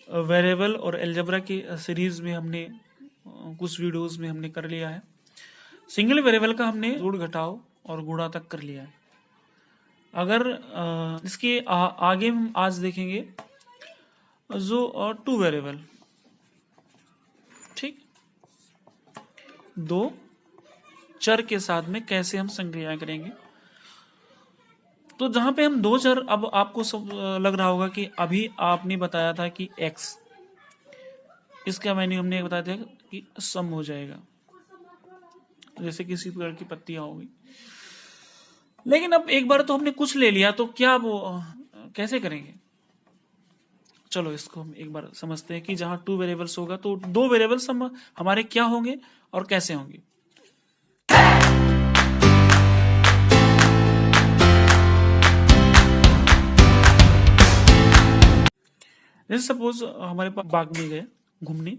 Variable और algebra की series में हमने कुछ वीडियोस में हमने कर लिया है। सिंगल वेरिएबल का हमने जोड़ घटाव और गुणा तक कर लिया है। अगर इसके आगे हम आज देखेंगे जो टू वेरिएबल, ठीक, दो चर के साथ में कैसे हम संक्रिया करेंगे। तो जहां पे हम दो चर, अब आपको सब लग रहा होगा कि अभी आपने बताया था कि x, इसका वैल्यू हमने बता दिया कि सम हो जाएगा, जैसे किसी पेड़ की पत्तियां होगी। लेकिन अब एक बार तो हमने कुछ ले लिया, तो क्या वो कैसे करेंगे? चलो इसको हम एक बार समझते हैं कि जहां टू वेरिएबल्स होगा तो दो वेरिएबल्स हम हमारे क्या होंगे और कैसे होंगे। जैसे सपोज हमारे पास बाग में गए घूमने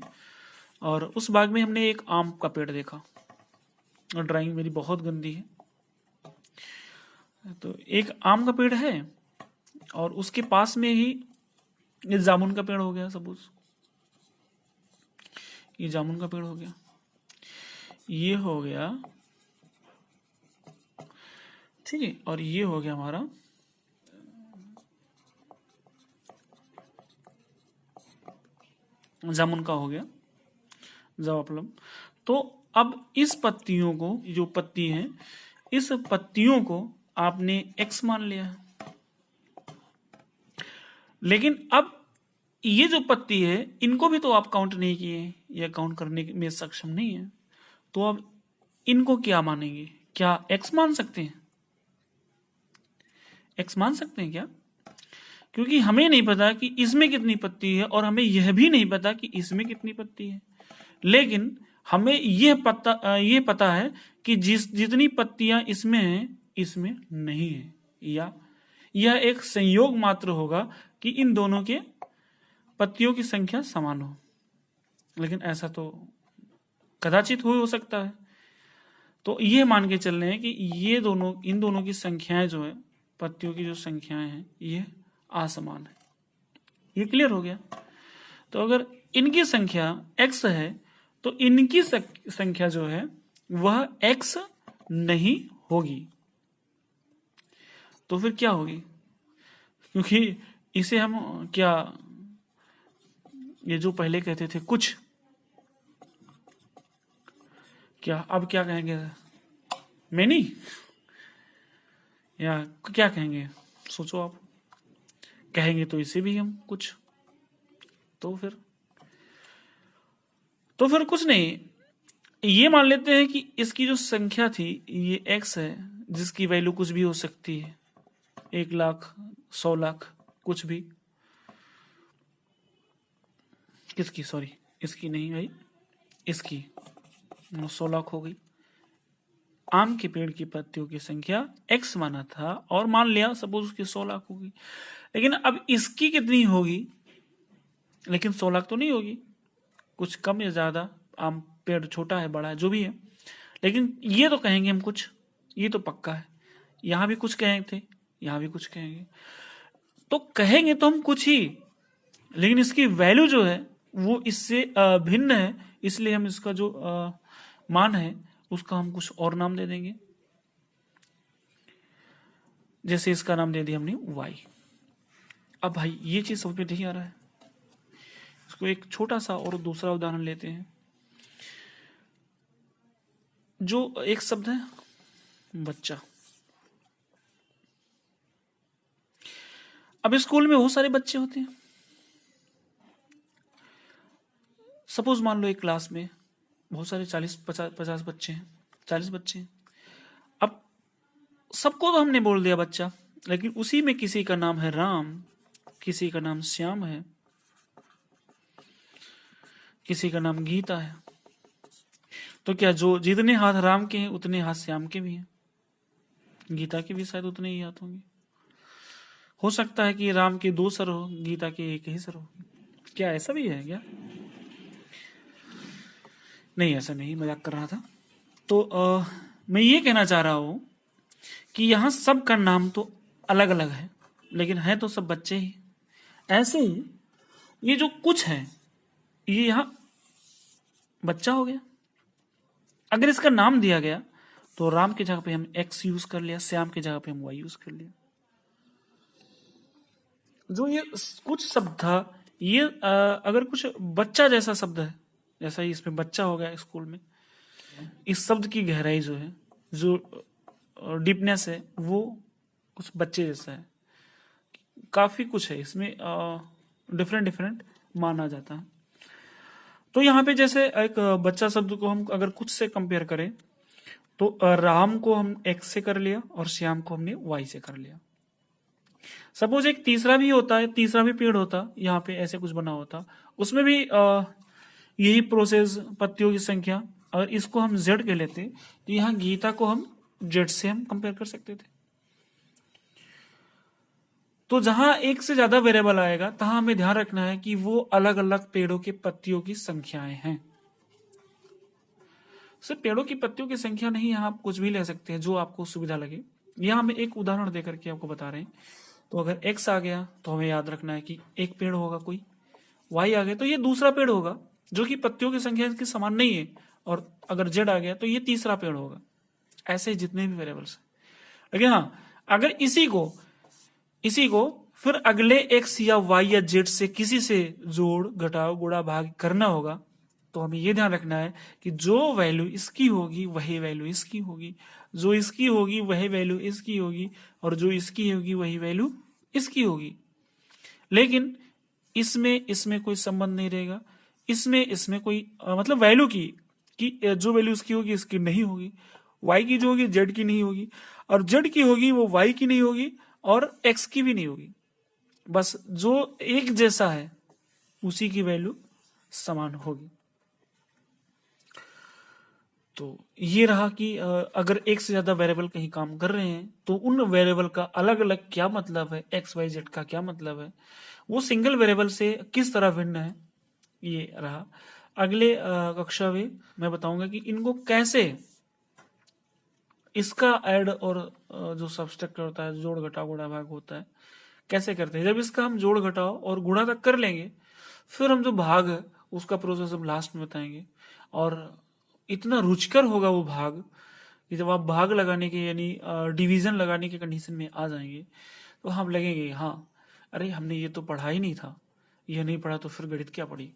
और उस बाग में हमने एक आम का पेड़ देखा, और ड्राइंग मेरी बहुत गंदी है। तो एक आम का पेड़ है और उसके पास में ही ये जामुन का पेड़ हो गया। सपोज ये जामुन का पेड़ हो गया, ये हो गया, ठीक है, और ये हो गया हमारा जामुन का हो गया जवाब। तो अब इस पत्तियों को, जो पत्ती है, इस पत्तियों को आपने x मान लिया है। लेकिन अब ये जो पत्ती है, इनको भी तो आप काउंट नहीं किए या काउंट करने में सक्षम नहीं है। तो अब इनको क्या मानेंगे? क्या x मान सकते हैं? x मान सकते हैं क्या? क्योंकि हमें नहीं पता कि इसमें कितनी पत्ती है और हमें यह भी नहीं पता कि इसमें कितनी पत्ती है। लेकिन हमें यह पता है कि जितनी पत्तियां इसमें हैं, इसमें नहीं है, या यह एक संयोग मात्र होगा कि इन दोनों के पत्तियों की संख्या समान हो। लेकिन ऐसा तो कदाचित हो सकता है। तो ये मान के चल रहे हैं कि ये दोनों, इन दोनों की संख्याएं जो है, पत्तियों की जो संख्याएं हैं, ये असमान है। ये क्लियर हो गया। तो अगर इनकी संख्या x है तो इनकी संख्या जो है वह x नहीं होगी। तो फिर क्या होगी? क्योंकि इसे हम क्या, ये जो पहले कहते थे कुछ, क्या अब क्या कहेंगे? मैनी, या क्या कहेंगे? सोचो आप। कहेंगे तो इसे भी हम कुछ। तो फिर कुछ नहीं, ये मान लेते हैं कि इसकी जो संख्या थी ये x है, जिसकी वैल्यू कुछ भी हो सकती है, 1 लाख, 100 लाख, कुछ भी। किसकी? सॉरी, इसकी नहीं भाई, इसकी 100 लाख हो गई। आम के पेड़ की पत्तियों की संख्या x माना था और मान लिया सपोज उसकी 100 लाख होगी। लेकिन अब इसकी कितनी होगी? लेकिन 100 लाख तो नहीं होगी, कुछ कम या ज्यादा, आम पेड़ छोटा है बड़ा है जो भी है। लेकिन ये तो कहेंगे हम कुछ, ये तो पक्का है। यहां भी कुछ कहेंगे थे, यहां भी कुछ कहेंगे, तो कहेंगे तो हम कुछ ही, लेकिन इसकी वैल्यू जो है वो इससे भिन्न है, इसलिए हम इसका जो मान है उसका हम कुछ और नाम दे देंगे। जैसे इसका नाम दे दिया हमने y। अब भाई ये चीज समझ में नहीं आ रहा है, इसको एक छोटा सा और दूसरा उदाहरण लेते हैं। जो एक शब्द है बच्चा। अब स्कूल में बहुत सारे बच्चे होते हैं। सपोज मान लो एक क्लास में बहुत सारे 40-50 बच्चे हैं, 40 बच्चे हैं। अब सबको तो हमने बोल दिया बच्चा, लेकिन उसी में किसी का नाम है राम, किसी का नाम श्याम है, किसी का नाम गीता है। तो क्या जो जितने हाथ राम के हैं उतने हाथ श्याम के भी हैं? गीता के भी शायद उतने ही हाथ होंगे। हो सकता है कि राम के 2 सर हो, गीता के 1 ही सर हो। क्या ऐसा भी है क्या? नहीं, ऐसा नहीं, मजाक कर रहा था। तो मैं ये कहना चाह रहा हूं कि यहां सब का नाम तो अलग अलग है, लेकिन है तो सब बच्चे ही। ऐसे ही ये जो कुछ है ये यहां बच्चा हो गया। अगर इसका नाम दिया गया तो राम की जगह पे हम एक्स यूज कर लिया, श्याम की जगह पे हम वाई यूज कर लिया। जो ये कुछ शब्द था ये अगर कुछ बच्चा जैसा शब्द है, जैसा ही इसमें बच्चा हो गया स्कूल में, इस शब्द की गहराई जो है, जो डीपनेस है, वो कुछ बच्चे जैसा है। काफी कुछ है इसमें, डिफरेंट डिफरेंट माना जाता है। तो यहाँ पे जैसे एक बच्चा शब्द को हम अगर कुछ से कंपेयर करें तो राम को हम एक्स से कर लिया और श्याम को हमने वाई से कर लिया। सपोज एक तीसरा भी होता है, तीसरा भी पेड़ होता, यहाँ पे ऐसे कुछ बना होता, उसमें भी यही प्रोसेस, पत्तियों की संख्या, अगर इसको हम जेड कह लेते तो यहाँ गीता को हम जेड से हम कंपेयर कर सकते थे। तो जहां एक से ज्यादा वेरिएबल आएगा तहां हमें ध्यान रखना है कि वो अलग अलग पेड़ों की पत्तियों की संख्याएं हैं। सिर्फ पेड़ों की पत्तियों की संख्या नहीं, यहाँ आप कुछ भी ले सकते हैं जो आपको सुविधा लगे। यहाँ हम एक उदाहरण देकर के आपको बता रहे हैं। तो अगर एक्स आ गया तो हमें याद रखना है कि एक पेड़ होगा कोई, वाई आ गया तो ये दूसरा पेड़ होगा जो कि पत्तियों की संख्या इसकी समान नहीं है, और अगर जेड आ गया तो ये तीसरा पेड़ होगा। ऐसे जितने भी वेरिएबल्स हैं। लेकिन हाँ, अगर इसी को फिर अगले एक्स या वाई या जेड से किसी से जोड़, घटाव, गुणा, भाग करना होगा, तो हमें यह ध्यान रखना है कि जो वैल्यू इसकी होगी वही वैल्यू इसकी होगी, जो इसकी होगी वही वैल्यू इसकी होगी, और जो इसकी होगी वही वैल्यू इसकी होगी। लेकिन इसमें कोई संबंध नहीं रहेगा। इसमें कोई मतलब वैल्यू की कि जो वैल्यू इसकी होगी इसकी नहीं होगी, वाई की जो होगी जेड की नहीं होगी, और जेड की होगी वो वाई की नहीं होगी, और एक्स की भी नहीं होगी। बस जो एक जैसा है उसी की वैल्यू समान होगी। तो ये रहा कि अगर एक से ज्यादा वेरिएबल कहीं काम कर रहे हैं तो उन वेरिएबल का अलग अलग क्या मतलब है, एक्स वाई जेड का क्या मतलब है, वो सिंगल वेरिएबल से किस तरह भिन्न है, ये रहा। अगले कक्षा में मैं बताऊंगा कि इनको कैसे, इसका ऐड और जो सब्सट्रैक्ट होता है, जोड़ घटाव गुणा भाग होता है, कैसे करते हैं। जब इसका हम जोड़ घटाव और गुणा तक कर लेंगे फिर हम जो भाग है उसका प्रोसेस हम लास्ट में बताएंगे। और इतना रुचिकर होगा वो भाग कि जब आप भाग लगाने के यानी डिवीजन लगाने के कंडीशन में आ जाएंगे तो हम लगेंगे हाँ अरे हमने ये तो पढ़ा ही नहीं था, ये नहीं पढ़ा तो फिर गणित क्या पढ़ी।